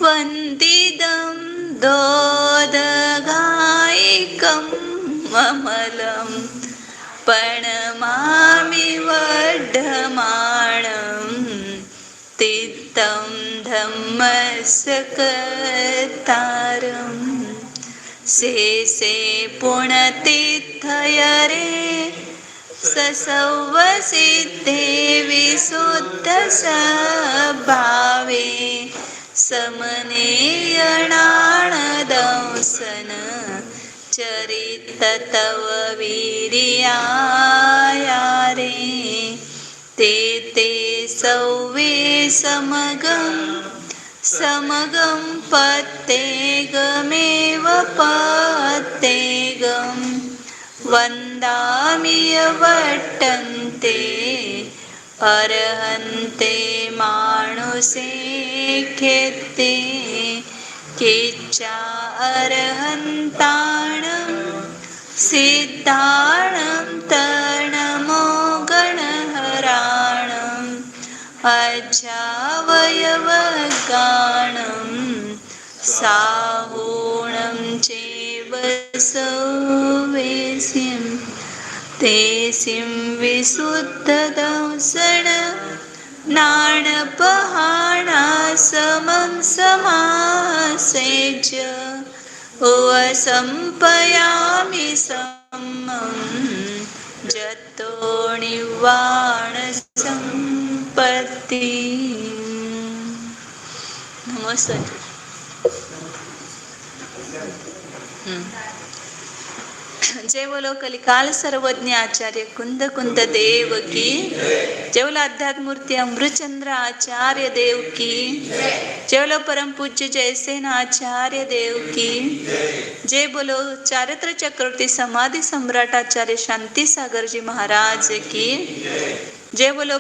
वन्दितं दोदगायिकं ममलं प्रणमामि वर्धमानं तीर्थं धम्मस्कर्तारं शेषे पुण्यतीर्थयरे ससौवसिद्धे विशुद्धस्वभावे समनेयणानदंसन चरित तव वीर्यायारे ते ते सौवे समगं पत्तेगमेव पत्तेगम् वन्दामि वर्तन्ते अर्हन्ते मानुषे खेते किच्चा अर्हन्ताणं सिद्धाणं तर्णमो गणहराणम् अजावयवगाणं साहूणं चैव सौवेसिं तेसिं विशुद्धदंसन नाणपहाणा समं समासेच वसंपयामि समं जतो निवाण संपत्ति। नमस्ते। जय बोलो कलिकाल सर्वज्ञ आचार्य कुंद कुंद देव की जय बोलो अध्यात्म मूर्ति अमृतचंद्र आचार्य देव की जय बोलो परम पूज्य जयसेन आचार्य देव की जय बोलो चारित्र चक्रवर्ती समाधि सम्राट आचार्य शांति सागर जी महाराज की जय बोलो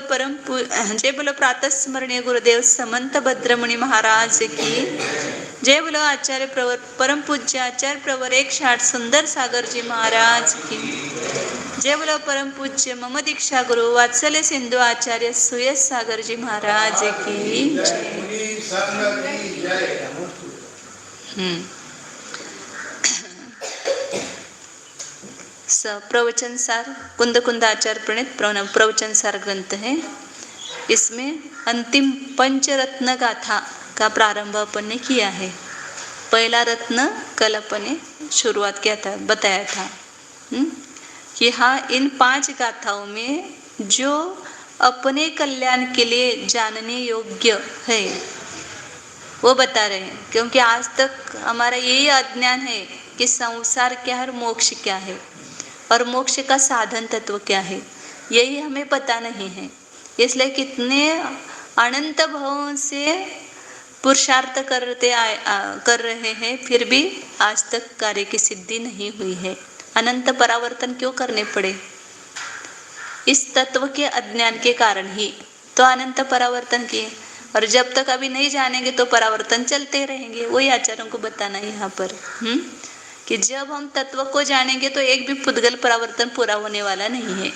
प्रातः स्मरणीय गुरुदेव समंत भद्रमुनि महाराज की जय बोलो आचार्य परम पूज्य आचार्य प्रवर 108 सुंदर सागर जी महाराज की जय बोलो परम पूज्य मम दीक्षा गुरु वात्सल्य सिंधु आचार्य सुयस सागर जी महाराज की प्रवचन सार कुंद कुंद आचार्य प्रणीत प्रवचन सार ग्रंथ है। इसमें अंतिम पंचरत्न गाथा का प्रारंभ अपन ने किया है। पहला रत्न कल अपन ने शुरुआत किया था, बताया था कि हाँ, इन 5 गाथाओं में जो अपने कल्याण के लिए जानने योग्य है वो बता रहे हैं, क्योंकि आज तक हमारा यही अज्ञान है कि संसार क्या है और मोक्ष क्या है और मोक्ष का साधन तत्व क्या है, यही हमें पता नहीं है। इसलिए कितने अनंत भावों से पुरुषार्थ कर रहे हैं, फिर भी आज तक कार्य की सिद्धि नहीं हुई है। अनंत परावर्तन क्यों करने पड़े? इस तत्व के अज्ञान के कारण ही तो अनंत परावर्तन किए, और जब तक अभी नहीं जानेंगे तो परावर्तन चलते रहेंगे। वही आचार्यों को बताना है यहाँ पर कि जब हम तत्व को जानेंगे तो एक भी पुद्गल परावर्तन पूरा होने वाला नहीं है।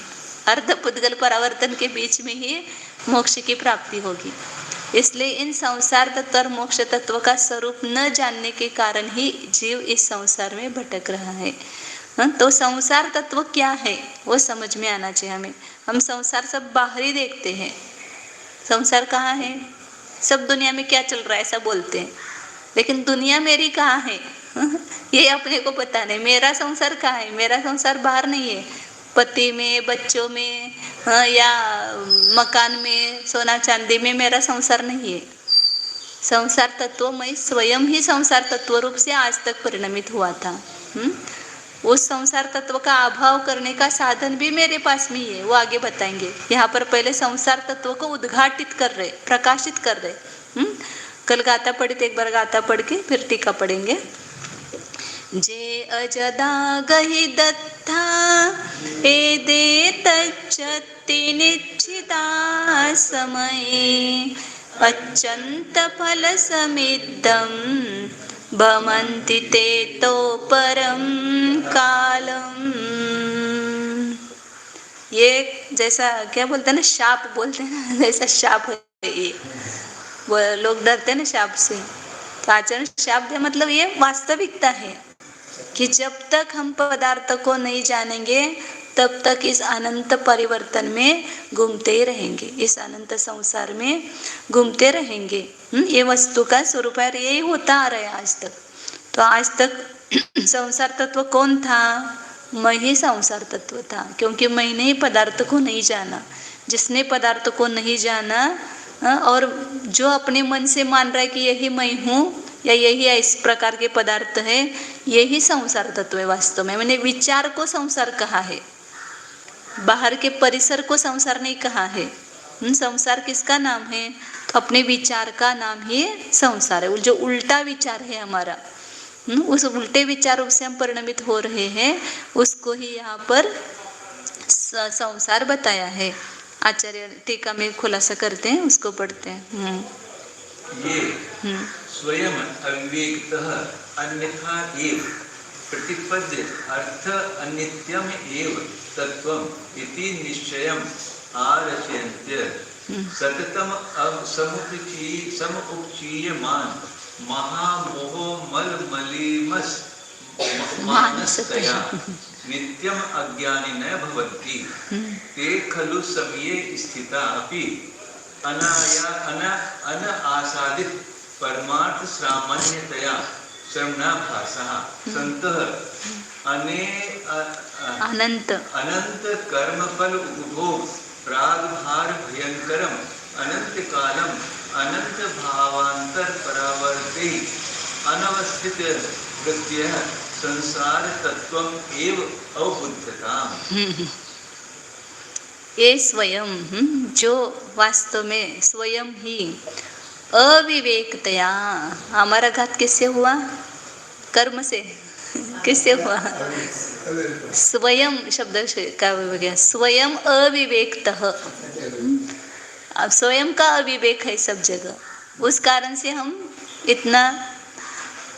अर्ध पुद्गल परावर्तन के बीच में ही मोक्ष की प्राप्ति होगी। इसलिए इन संसार तत्व और मोक्ष तत्व का स्वरूप न जानने के कारण ही जीव इस संसार में भटक रहा है। तो संसार तत्व क्या है वो समझ में आना चाहिए हमें। हम संसार सब बाहरी देखते हैं, संसार कहाँ है, सब दुनिया में क्या चल रहा है ऐसा बोलते हैं, लेकिन दुनिया मेरी कहाँ है ये अपने को पता नहीं। मेरा संसार कहाँ है? मेरा संसार बाहर नहीं है, पति में, बच्चों में, या मकान में, सोना चांदी में मेरा संसार नहीं है। संसार तत्व मैं स्वयं ही संसार तत्व रूप से आज तक परिणमित हुआ था। उस संसार तत्व का अभाव करने का साधन भी मेरे पास में ही है, वो आगे बताएंगे। यहाँ पर पहले संसार तत्व को उद्घाटित कर रहे, प्रकाशित कर रहे। कल गाथा पढ़ी तो एक बार गाथा पढ़ के फिर टीका पढ़ेंगे। जे अजदा गहि दत्ता ए दे तच्चति निश्चिता समये अच्यंत फल समिद्धं भमन्ति ते तो परम कालम। ये जैसा क्या बोलते हैं ना, शाप बोलते हैं ना, जैसा शाप है ये। वो लोग डरते हैं ना शाप से, तो आचरण शाप है मतलब ये वास्तविकता है कि जब तक हम पदार्थ को नहीं जानेंगे तब तक इस अनंत परिवर्तन में घूमते ही रहेंगे, इस अनंत संसार में घूमते रहेंगे। ये वस्तु का स्वरूप है, यही होता आ रहा है आज तक। तो आज तक संसार तत्व कौन था? मैं ही संसार तत्व था, क्योंकि मैंने ही पदार्थ को नहीं जाना। जिसने पदार्थ को नहीं जाना और जो अपने मन से मान रहा है कि यही मैं हूँ या यही इस प्रकार के पदार्थ है, यही संसार तत्व है वास्तव में। मैंने विचार को संसार कहा है, बाहर के परिसर को संसार नहीं कहा है। संसार किसका नाम है? तो अपने विचार का नाम ही संसार है। जो उल्टा विचार है हमारा, उस उल्टे विचारों से हम परिणमित हो रहे हैं, उसको ही यहाँ पर संसार बताया है। आचार्य टीका में खुलासा करते हैं, उसको पढ़ते हैं। ये स्वयं अविवेकतः अन्यथा एव प्रतिपद्य अर्थ अनित्यम एव तत्वम इति निश्चयम् आरचयन्त्य सततम समुपचीयमान महामोहो मलमलिमस मानसतया नित्यम अज्ञानिनः भवन्ति ते खलु समये स्थिता अपि अनासादित परमार्थ सामान्यतया श्रवणाभासः सन्तः अनंत कर्मफल उपभोग प्रागभार भयंकरम अनंत कालम अनंत भावांतर परावर्ते अनवस्थित प्रत्यय संसार तत्वम एव अवबुद्धताम। ये स्वयं जो वास्तव में स्वयं ही अविवेकतया, हमारा घात किससे हुआ? कर्म से। किससे हुआ? स्वयं शब्द का हो गया, स्वयं अविवेकतः। अब स्वयं का अविवेक है सब जगह, उस कारण से हम इतना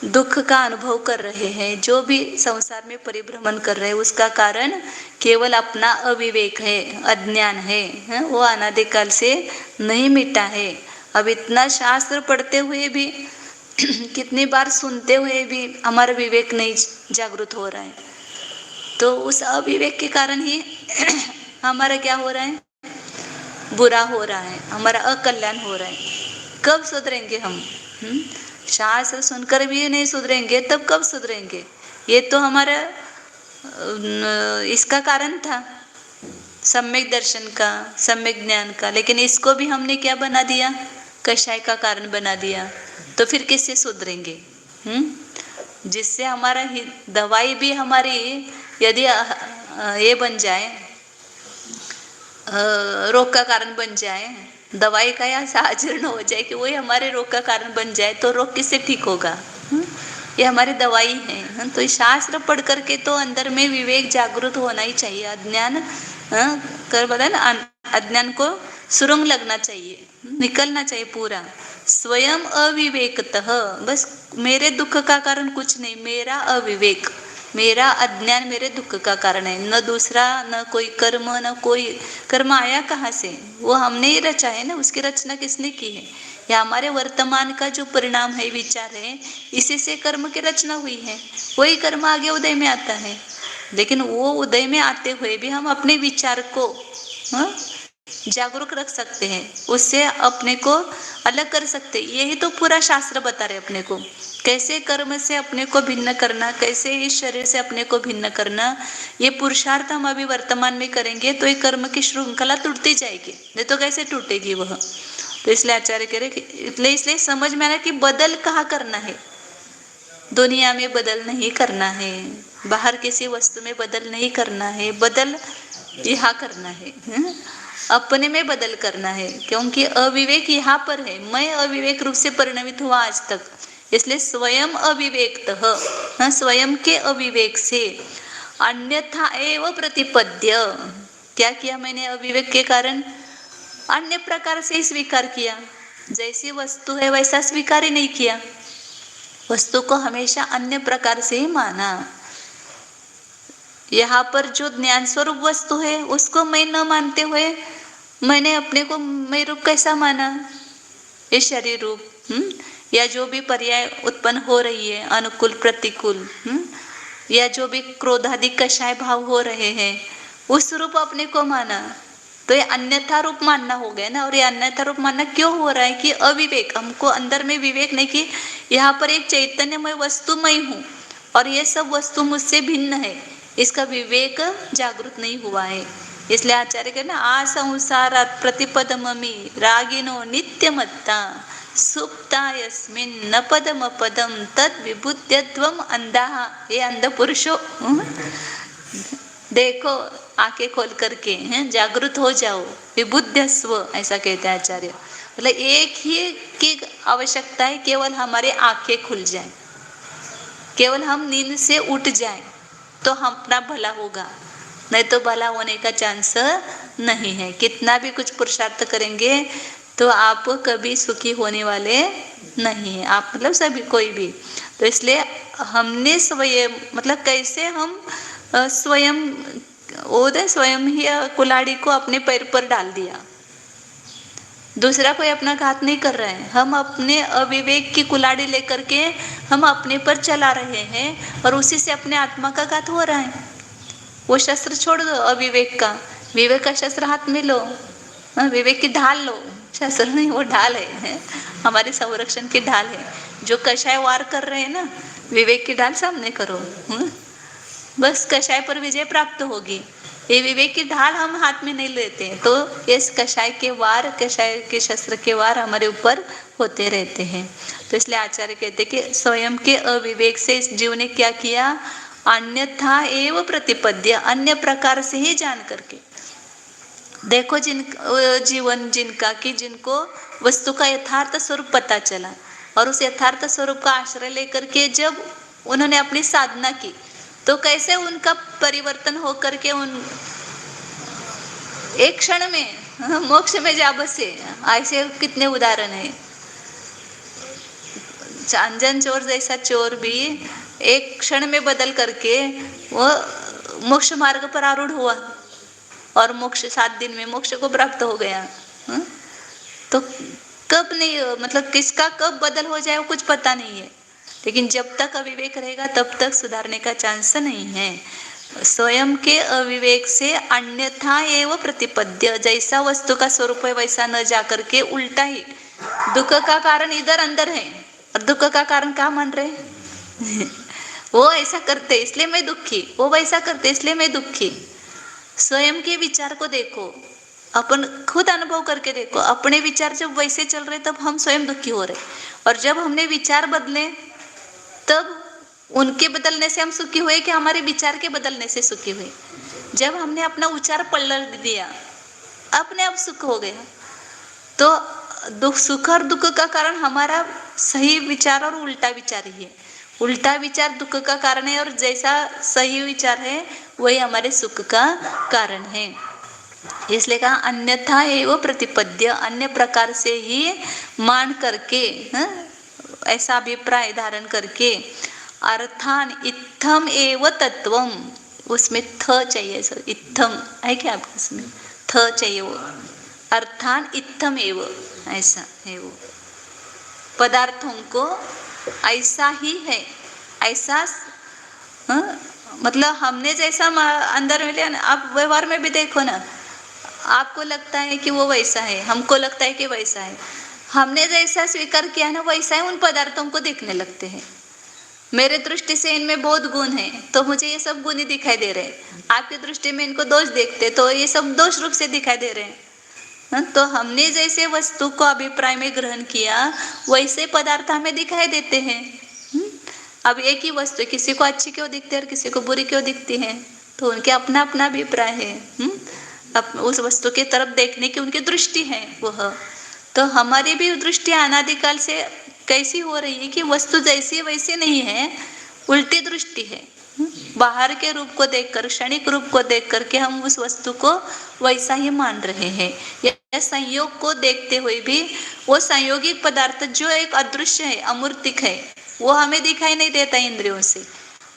दुख का अनुभव कर रहे हैं। जो भी संसार में परिभ्रमण कर रहे हैं उसका कारण केवल अपना अविवेक है, अज्ञान है। वो अनादिकाल से नहीं मिटा है। अब इतना शास्त्र पढ़ते हुए भी कितनी बार सुनते हुए भी हमारा विवेक नहीं जागृत हो रहा है, तो उस अविवेक के कारण ही हमारा क्या हो रहा है? बुरा हो रहा है, हमारा अकल्याण हो रहा है। कब सुधरेंगे हम? शास्त्र सुनकर भी नहीं सुधरेंगे, तब कब सुधरेंगे? ये तो हमारा इसका कारण था, सम्यक दर्शन का, सम्यक ज्ञान का, लेकिन इसको भी हमने क्या बना दिया? कषाय का कारण बना दिया। तो फिर किससे सुधरेंगे? जिससे हमारा दवाई भी हमारी यदि ये बन जाए, रोग का कारण बन जाए, दवाई का ऐसा आचरण हो जाए कि वही हमारे रोग का कारण बन जाए, तो रोग किससे ठीक होगा? ये हमारी दवाई है। तो शास्त्र पढ़ करके तो अंदर में विवेक जागृत होना ही चाहिए। अज्ञान कर बता ना, अज्ञान को सुरंग लगना चाहिए, निकलना चाहिए पूरा। स्वयं अविवेकतः, बस मेरे दुख का कारण कुछ नहीं, मेरा अविवेक, मेरा अज्ञान मेरे दुख का कारण है। न दूसरा, न कोई कर्म, न कोई कर्म आया कहाँ से? वो हमने ही रचा है ना। उसकी रचना किसने की है? या हमारे वर्तमान का जो परिणाम है, विचार है, इसी से कर्म की रचना हुई है। वही कर्म आगे उदय में आता है। लेकिन वो उदय में आते हुए भी हम अपने विचार को जागरूक रख सकते हैं, उससे अपने को अलग कर सकते हैं। यही तो पूरा शास्त्र बता रहे अपने को, कैसे कर्म से अपने को भिन्न करना, कैसे इस शरीर से अपने को भिन्न करना। ये पुरुषार्थ हम अभी वर्तमान में करेंगे तो ये कर्म की श्रृंखला टूटती जाएगी, नहीं तो कैसे टूटेगी वह। तो इसलिए आचार्य कह रहे, इसलिए समझ में आना कि बदल कहाँ करना है। दुनिया में बदल नहीं करना है, बाहर किसी वस्तु में बदल नहीं करना है, बदल यहाँ करना है, अपने में बदल करना है। क्योंकि अविवेक यहाँ पर है, मैं अविवेक रूप से परिणमित हुआ आज तक। इसलिए स्वयं अविवेकतः, स्वयं के अविवेक से, अन्यथा एव प्रतिपद्य, क्या किया मैंने? अविवेक के कारण अन्य प्रकार से स्वीकार किया। जैसी वस्तु है वैसा स्वीकार ही नहीं किया, वस्तु को हमेशा अन्य प्रकार से ही माना। यहाँ पर जो ज्ञान स्वरूप वस्तु है उसको मैं न मानते हुए मैंने अपने को मैं रूप कैसा माना? ये शरीर रूप या जो भी पर्याय उत्पन्न हो रही है, अनुकूल प्रतिकूल, या जो भी क्रोधादि कषाय भाव हो रहे हैं, उस रूप अपने को माना तो ये अन्यथा रूप मानना हो गया ना। और ये अन्यथा रूप मानना क्यों हो रहा है कि अविवेक, हमको अंदर में विवेक नहीं कि यहाँ पर एक चैतन्यमय वस्तु मैं हूँ और ये सब वस्तु मुझसे भिन्न है, इसका विवेक जागृत नहीं हुआ है। इसलिए आचार्य कहते ना, आ संसारात् प्रतिपदममि रागिनो नित्यमत्ता सुप्ता यस्मिन् न पदम पदम तद विभुत्यत्वम अंधा। ये अंध पुरुषो, देखो आंखें खोल करके हैं, जागृत हो जाओ, विबुद्धस्व, ऐसा कहते हैं आचार्य। मतलब एक ही की आवश्यकता है, केवल हमारे आंखें खुल जाए, केवल हम नींद से उठ जाए तो हम अपना भला होगा, नहीं तो भला होने का चांस नहीं है। कितना भी कुछ पुरुषार्थ करेंगे तो आप कभी सुखी होने वाले नहीं है, आप मतलब सभी कोई भी। तो इसलिए हमने स्वयं मतलब कैसे हम स्वयं स्वयं ही कुल्हाड़ी को अपने पैर पर डाल दिया, दूसरा कोई अपना घात नहीं कर रहा है, हम अपने अविवेक की कुल्हाड़ी लेकर के हम अपने पर चला रहे हैं और उसी से अपने आत्मा का घात हो रहा है। वो शस्त्र छोड़ दो अविवेक का, विवेक का शस्त्र हाथ में लो, विवेक की ढाल लो, शस्त्र नहीं वो ढाल है, हमारे संरक्षण की ढाल है। जो कषाय वार कर रहे हैं ना, विवेक की ढाल सामने करो, बस कषाय पर विजय प्राप्त होगी। ये विवेक की ढाल हम हाथ में नहीं लेते तो इस कषाय के वार, कषाय के शस्त्र के वार हमारे ऊपर होते रहते हैं। तो इसलिए आचार्य कहते हैं कि स्वयं के अविवेक से इस जीव ने क्या किया, अन्यथा एव प्रतिपद्य, अन्य प्रकार से ही जान करके देखो जीवन जिनका कि जिनको वस्तु का यथार्थ स्वरूप पता चला और उस यथार्थ स्वरूप का आश्रय लेकर के जब उन्होंने अपनी साधना की तो कैसे उनका परिवर्तन हो करके उन एक क्षण में मोक्ष में जा बसे। ऐसे कितने उदाहरण है। चांजन चोर जैसा चोर भी एक क्षण में बदल करके वो मोक्ष मार्ग पर आरूढ़ हुआ और मोक्ष 7 दिन में मोक्ष को प्राप्त हो गया। तो कब नहीं, मतलब किसका कब बदल हो जाए वो कुछ पता नहीं है, लेकिन जब तक अविवेक रहेगा तब तक सुधारने का चांस नहीं है। स्वयं के अविवेक से अन्यथा एव प्रतिपद्य, जैसा वस्तु का स्वरूप है वैसा न जाकर के उल्टा ही दुख का कारण इधर अंदर है और दुख का कारण क्या मान रहे वो ऐसा करते इसलिए मैं दुखी, वो वैसा करते इसलिए मैं दुखी। स्वयं के विचार को देखो, अपन खुद अनुभव करके देखो, अपने विचार जब वैसे चल रहे तब हम स्वयं दुखी हो रहे, और जब हमने विचार बदले तब उनके बदलने से हम सुखी हुए कि हमारे विचार के बदलने से सुखी हुए। जब हमने अपना उच्चार पलट दिया अपने आप सुख हो गया। तो दुख, सुख और दुख का कारण हमारा सही विचार और उल्टा विचार ही है। उल्टा विचार दुख का कारण है और जैसा सही विचार है वही हमारे सुख का कारण है। इसलिए कहा अन्यथा एव प्रतिपद्य, अन्य प्रकार से ही मान करके, ऐसा अभिप्राय धारण करके, अर्थान इत्थम एव तत्वम, उसमें थ चाहिए सर, इत्थम है क्या आपको, उसमें थ चाहिए वो, अर्थान इत्थम एव, ऐसा है वो, पदार्थों को ऐसा ही है, ऐसा मतलब हमने जैसा अंदर में लिया ना, आप व्यवहार में भी देखो ना, आपको लगता है कि वो वैसा है, हमको लगता है कि वैसा है, हमने जैसा स्वीकार किया ना वैसा ही उन पदार्थों को देखने लगते हैं। मेरे दृष्टि से इनमें बहुत गुण है तो मुझे ये सब गुण ही दिखाई दे रहे हैं, आपकी दृष्टि में इनको दोष देखते तो ये सब दोष रूप से दिखाई दे रहे हैं। तो हमने जैसे वस्तु को अभिप्राय में ग्रहण किया वैसे पदार्थ हमें दिखाई देते हैं। अब एक ही वस्तु किसी को अच्छी क्यों दिखती है और किसी को बुरी क्यों दिखती है, तो उनके अपना अपना अभिप्राय है। अब उस वस्तु की तरफ देखने की उनकी दृष्टि है वह, तो हमारी भी दृष्टि अनादिकाल से कैसी हो रही है कि वस्तु जैसी वैसी नहीं है, उल्टी दृष्टि है। बाहर के रूप को देखकर, क्षणिक रूप को देख करके हम उस वस्तु को वैसा ही मान रहे हैं। या संयोग को देखते हुए भी वो संयोगिक पदार्थ जो एक अदृश्य है, अमूर्तिक है, वो हमें दिखाई नहीं देता इंद्रियों से,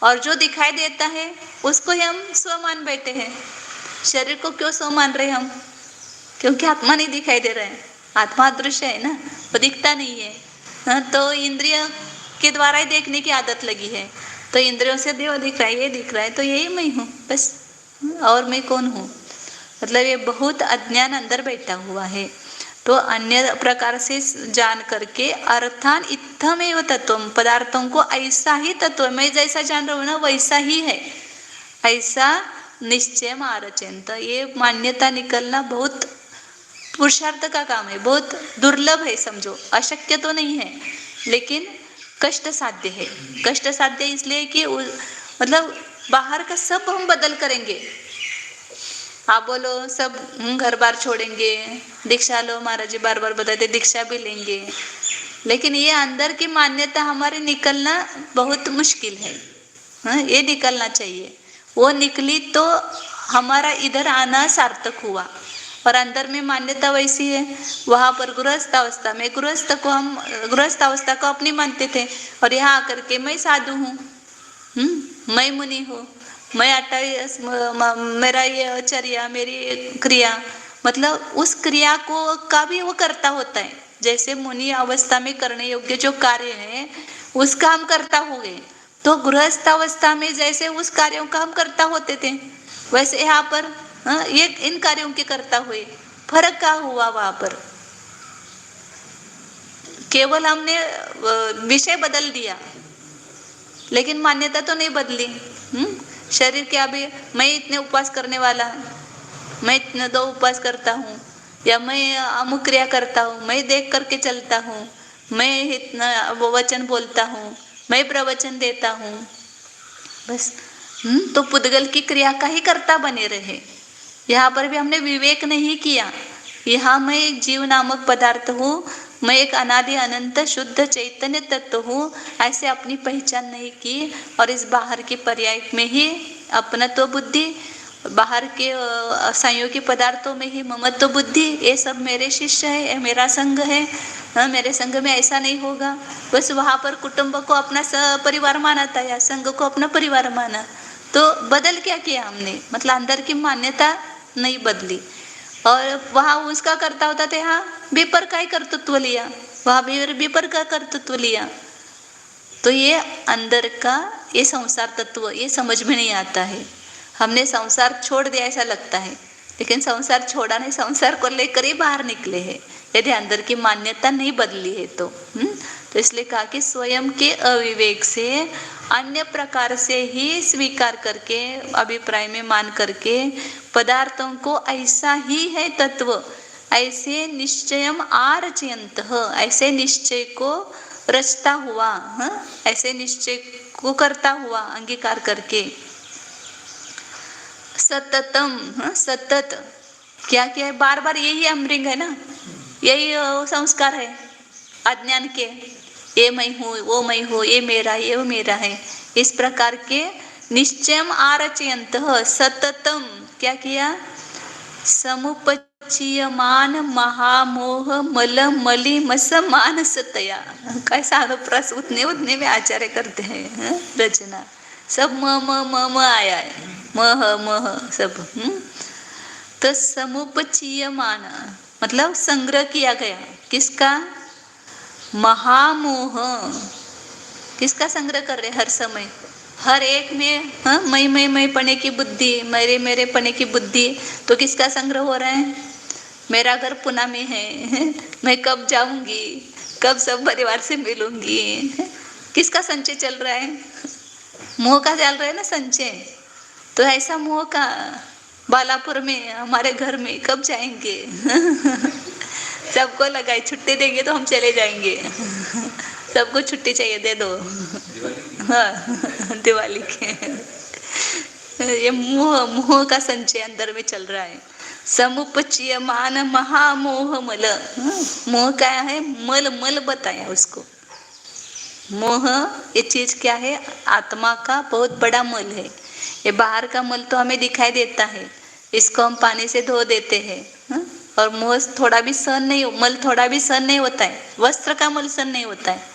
और जो दिखाई देता है उसको ही हम स्व मान बैठे हैं। शरीर को क्यों स्व मान रहे हम, क्योंकि आत्मा नहीं दिखाई दे रहा है। आत्मा अदृश्य है ना, वो दिखता नहीं है। हाँ, तो इंद्रिय के द्वारा ही देखने की आदत लगी है, तो इंद्रियों से देव दिख रहा है, ये दिख रहा है, तो यही मैं हूँ बस, और मैं कौन हूँ। मतलब ये बहुत अज्ञान अंदर बैठा हुआ है। तो अन्य प्रकार से जान करके अर्थान इत्थमेव तत्व, पदार्थों को ऐसा ही तत्व, मैं जैसा जान रहा हूँ ना वैसा ही है, ऐसा निश्चय आरचयंत, ये मान्यता निकलना बहुत पुरुषार्थ का काम है, बहुत दुर्लभ है, समझो अशक्य तो नहीं है, लेकिन कष्ट साध्य है। कष्ट साध्य इसलिए कि मतलब बाहर का सब हम बदल करेंगे, आप बोलो सब घर बार छोड़ेंगे, दीक्षा लो, महाराज जी बार बार बताते दीक्षा भी लेंगे, लेकिन ये अंदर की मान्यता हमारे निकलना बहुत मुश्किल है। हाँ, ये निकलना चाहिए, वो निकली तो हमारा इधर आना सार्थक हुआ। और अंदर में मान्यता वैसी है, वहाँ पर गृहस्थ अवस्था में गृहस्थ अवस्था को अपनी मानते थे, और यहाँ आकर के मैं साधु हूँ, मैं मुनि हूँ, मैं 28 मेरा ये चर्या, मेरी क्रिया, मतलब उस क्रिया को का भी वो करता होता है, जैसे मुनि अवस्था में करने योग्य जो कार्य है उसका हम करता हो गए, तो गृहस्थ अवस्था में जैसे उस कार्यों का हम करता होते थे, वैसे यहाँ पर ये इन कार्यों के करता हुए फर्क क्या हुआ। वहां पर केवल हमने विषय बदल दिया, लेकिन मान्यता तो नहीं बदली। शरीर क्या भी, मैं इतने उपवास करने वाला, मैं इतने 2 उपवास करता हूँ, या मैं अमुक क्रिया करता हूँ, मैं देख करके चलता हूँ, मैं इतना वचन बोलता हूँ, मैं प्रवचन देता हूँ, बस तो पुद्गल की क्रिया का ही कर्ता बने रहे। यहाँ पर भी हमने विवेक नहीं किया, यहाँ मैं एक जीव नामक पदार्थ हूँ, मैं एक अनादि अनंत शुद्ध चैतन्य तत्व हूँ, ऐसे अपनी पहचान नहीं की, और इस बाहर के पर्याय में ही अपनत्व बुद्धि, बाहर के संयोगी पदार्थों में ही ममत्व बुद्धि, ये सब मेरे शिष्य है, ये मेरा संघ है, मेरे संघ में ऐसा नहीं होगा, बस वहाँ पर कुटुंब को अपना परिवार माना था, या संघ को अपना परिवार माना। तो बदल क्या किया हमने, मतलब अंदर की मान्यता नहीं बदली, और वहाँ उसका करता होता था, हाँ विपर का ही कर्तृत्व लिया, वहाँ विपर का कर्तृत्व लिया। तो ये अंदर का ये संसार तत्व ये समझ में नहीं आता है। हमने संसार छोड़ दिया ऐसा लगता है, लेकिन संसार छोड़ा नहीं, संसार को लेकर ही बाहर निकले हैं, यदि अंदर की मान्यता नहीं बदली है तो। इसलिए कहा कि स्वयं के अविवेक से अन्य प्रकार से ही स्वीकार करके, अभिप्राय में मान करके पदार्थों को ऐसा ही है तत्व, ऐसे निश्चयम आरचयंत, ऐसे निश्चय को रचता हुआ, ऐसे निश्चय को करता हुआ अंगीकार करके, सततम, सतत क्या क्या है, बार बार यही अमृंग है ना, यही संस्कार है अज्ञान के, ये मैं हूँ, वो मैं हूँ, ये मेरा, ये वो मेरा है, इस प्रकार के निश्चयम आरचयंत, सततम क्या किया, समुपचीयमान महामोह मल मली मस मानसतया, कैसा अनुप्रास उतने उतने में आचार्य करते हैं रचना, सब म आया है, मह सब। तो समुपचीयमान मतलब संग्रह किया गया, किसका, महामोह, किसका संग्रह कर रहे हर समय, हर एक में मैं पने की बुद्धि, मेरे पने की बुद्धि, तो किसका संग्रह हो रहा है, मेरा घर पुणे में है, मैं कब जाऊंगी, कब सब परिवार से मिलूंगी, किसका संचय चल रहा है, मोह का चल रहा है ना संचय। तो ऐसा मोह का बालापुर में हमारे घर में कब जाएंगे, सबको लगाए छुट्टी देंगे तो हम चले जाएंगे, सबको छुट्टी चाहिए दे दो, हाँ दिवाली के, ये मोह का संचय अंदर में चल रहा है। समुपचीयमान महामोह मल, मोह क्या है, मल बताया उसको, मोह ये चीज क्या है, आत्मा का बहुत बड़ा मल है, ये बाहर का मल तो हमें दिखाई देता है, इसको हम पानी से धो देते हैं, और मोह थोड़ा भी सहन नहीं, मल थोड़ा भी सहन नहीं होता है, वस्त्र का मल सहन नहीं होता है,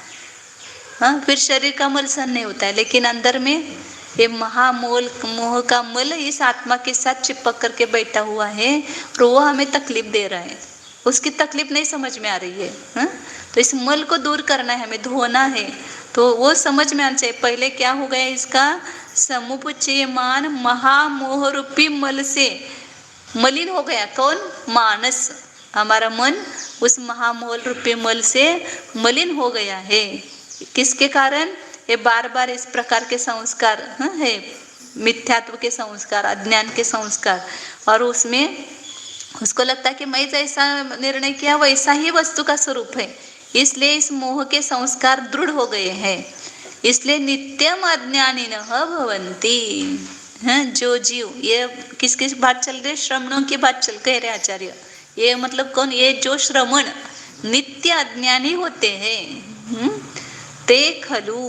फिर शरीर का मल सहन नहीं होता है, लेकिन अंदर में ये महामोल मोह का मल इस आत्मा के साथ चिपक करके बैठा हुआ है, और वो हमें तकलीफ दे रहा है, उसकी तकलीफ नहीं समझ में आ रही है, हाँ? तो इस मल को दूर करना है, हमें धोना है, तो वो समझ में आना चाहिए। पहले क्या हो गया इसका, समुपचयमान महामोह रूपी मल से मलिन हो गया। कौन? मानस, हमारा मन उस महामोह रूपी मल से मलिन हो गया है। किसके कारण? ये बार बार इस प्रकार के संस्कार है, मिथ्यात्व के संस्कार, अज्ञान के संस्कार, और उसमें उसको लगता है कि मैं जैसा निर्णय किया वैसा ही वस्तु का स्वरूप है, इसलिए इस मोह के संस्कार दृढ़ हो गए हैं। इसलिए नित्यम अज्ञानिनः भवन्ति, जो जीव, ये किस किस बात चल रही है? श्रमणों की बात चल कह रहे आचार्य। ये मतलब कौन? ये जो श्रमण नित्य अज्ञानी होते हैं, ते खलु,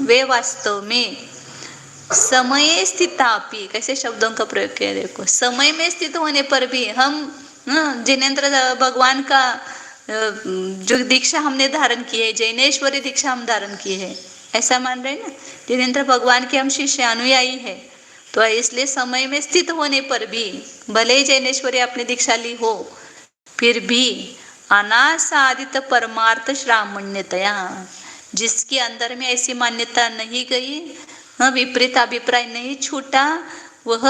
वे वास्तव में समय स्थितापि, कैसे शब्दों का प्रयोग किया देखो, समय में स्थित होने पर भी हम जिनेंद्र भगवान का जो दीक्षा हमने धारण की है, जैनेश्वरी दीक्षा हम धारण की है, ऐसा मान रहे हैं ना, जिनेंद्र भगवान के हम शिष्य अनुयायी है, तो इसलिए समय में स्थित होने पर भी, भले ही जैनेश्वरी आपने दीक्षा ली हो, फिर भी अनासादित परमार्थ श्रामण्यतया, जिसके अंदर में ऐसी मान्यता नहीं गई, विपरीत अभिप्राय नहीं छूटा, वह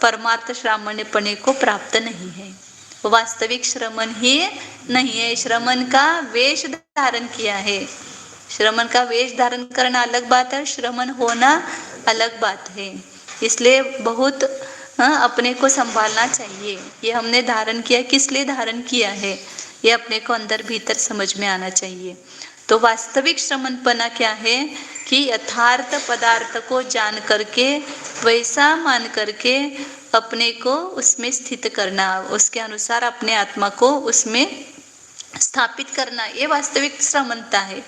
परमार्थ श्रामण्यपणे को प्राप्त नहीं है, वास्तविक श्रमण ही नहीं है। श्रमण का वेश धारण किया है। श्रमण का वेश धारण करना अलग बात है, श्रमण होना अलग बात है। इसलिए बहुत अपने को संभालना चाहिए। ये हमने धारण किया, किस लिए धारण किया है, ये अपने को अंदर भीतर समझ में आना चाहिए। तो वास्तविक श्रमणपना क्या है कि यथार्थ पदार्थ को जान करके, वैसा मान करके अपने को उसमें स्थित करना, उसके अनुसार अपने आत्मा को उसमें स्थापित करना, ये वास्तविक श्रमणता है।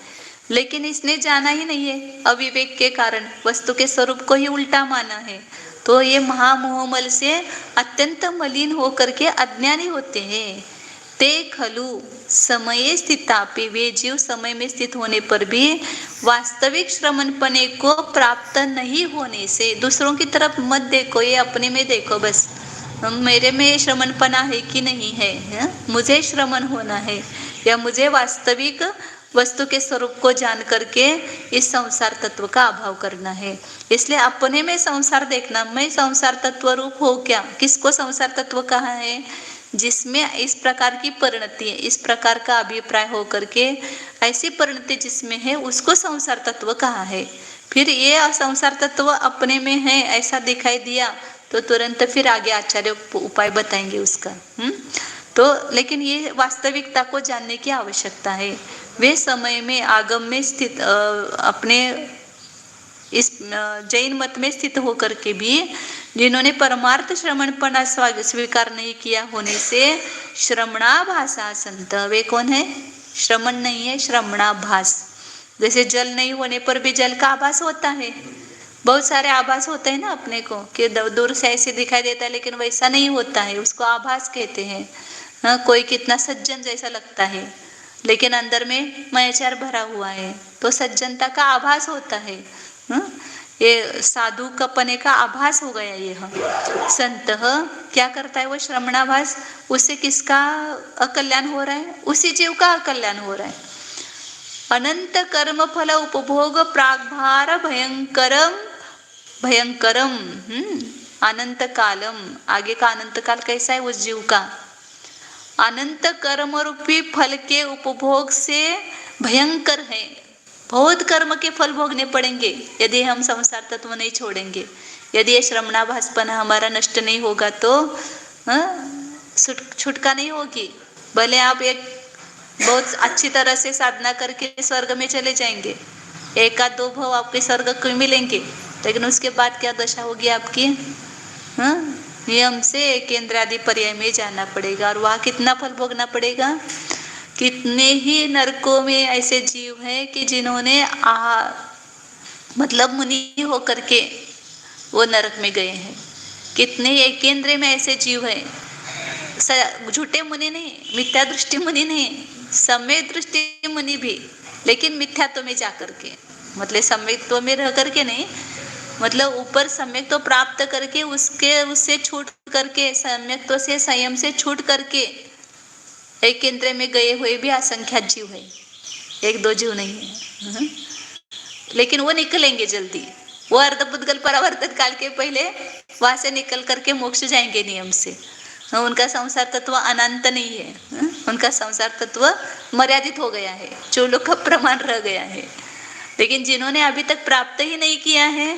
लेकिन इसने जाना ही नहीं है, अविवेक के कारण वस्तु के स्वरूप को ही उल्टा माना है, तो ये महामोहमल से अत्यंत मलिन होकर के अज्ञानी होते हैं। ते खलु समय स्थितापि, वे जीव समय में स्थित होने पर भी वास्तविक श्रमणपने को प्राप्त नहीं होने से, दूसरों की तरफ मत देखो, ये अपने में देखो बस, मेरे में श्रमणपना है कि नहीं है, मुझे श्रमण होना है, या मुझे वास्तविक वस्तु के स्वरूप को जान करके इस संसार तत्व का अभाव करना है। इसलिए अपने में संसार देखना, मैं संसार तत्व रूप हो क्या? किसको संसार तत्व कहा है? जिसमें इस प्रकार की परिणति है, इस प्रकार का अभिप्राय हो करके ऐसी परिणति जिसमें है, उसको संसार तत्व कहा है। फिर ये संसार तत्व अपने में है ऐसा दिखाई दिया तो तुरंत फिर आगे आचार्य उपाय बताएंगे उसका। तो लेकिन ये वास्तविकता को जानने की आवश्यकता है। वे समय में आगम में स्थित अपने इस जैन मत में स्थित होकर के भी जिन्होंने परमार्थ श्रमणपना स्वीकार नहीं किया होने से श्रमणाभासा संत, वे कौन है? श्रमण नहीं है, श्रमणाभास। जैसे जल नहीं होने पर भी जल का आभास होता है, बहुत सारे आभास होते हैं ना अपने को, कि दूर से ऐसे दिखाई देता है लेकिन वैसा नहीं होता है, उसको आभास कहते हैं। कोई कितना सज्जन जैसा लगता है लेकिन अंदर में मायाचार भरा हुआ है, तो सज्जनता का आभास होता है। ये साधु का पने का आभास हो गया। ये संत क्या करता है? वो श्रमणाभास, उससे किसका अकल्याण हो रहा है? उसी जीव का अकल्याण हो रहा है। अनंत कर्म फल उपभोग प्रागभार भयंकरम भयंकरम अनंत कालम, आगे का अनंत काल कैसा है उस जीव का? अनंत कर्म रूपी फल के उपभोग से भयंकर है। बहुत कर्म के फल भोगने पड़ेंगे यदि हम संसार तत्व नहीं छोड़ेंगे। यदि ये श्रमणाभासपना हमारा नष्ट नहीं होगा तो छुटका नहीं होगी। भले आप एक बहुत अच्छी तरह से साधना करके स्वर्ग में चले जाएंगे, एक आध दो भाव आपके स्वर्ग को मिलेंगे, लेकिन उसके बाद क्या दशा होगी आपकी? नियम से केंद्र आदि पर्याय में जाना पड़ेगा, और वहाँ कितना फल भोगना पड़ेगा। कितने ही नरकों में ऐसे जीव हैं कि जिन्होंने मतलब मुनि होकर के वो नरक में गए हैं। कितने एक केंद्र में ऐसे जीव हैं, झूठे मुनि नहीं, मिथ्या दृष्टि मुनि नहीं, सम्यक दृष्टि मुनि भी, लेकिन मिथ्यात्व में जा करके, मतलब सम्यकत्व में रह करके नहीं, मतलब ऊपर सम्यक तो प्राप्त करके उससे छूट करके, सम्यक तो से संयम से छूट करके एक इंद्रिय में गए हुए भी असंख्यात जीव है, एक दो जीव नहीं है। लेकिन वो निकलेंगे जल्दी, वो अर्धपुद्गल परावर्तन काल के पहले वहां से निकल करके मोक्ष जाएंगे नियम से। उनका संसार तत्व अनंत नहीं है, उनका संसार तत्व मर्यादित हो गया है, चूलों का प्रमाण रह गया है। लेकिन जिन्होंने अभी तक प्राप्त ही नहीं किया है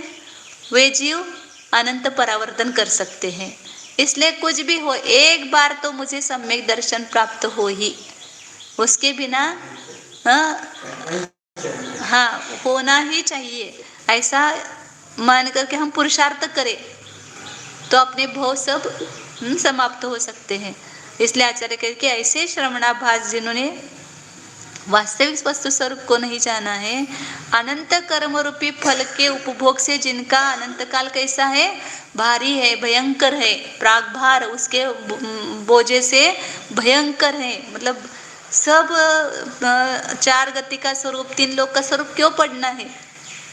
वे जीव अनंत परावर्तन कर सकते हैं। इसलिए कुछ भी हो, एक बार तो मुझे सम्यक दर्शन प्राप्त हो ही, उसके बिना हाँ होना ही चाहिए, ऐसा मान करके हम पुरुषार्थ करें तो अपने भव सब समाप्त हो सकते हैं। इसलिए आचार्य कहते हैं ऐसे श्रवणाभास जिन्होंने वास्तविक वस्तु स्वरूप को नहीं जाना है, अनंत कर्म रूपी फल के उपभोग से जिनका अनंत काल कैसा है, भारी है, भयंकर है, प्रागभार उसके बोझे से भयंकर है। मतलब सब चार गति का स्वरूप, तीन लोक का स्वरूप क्यों पढ़ना है,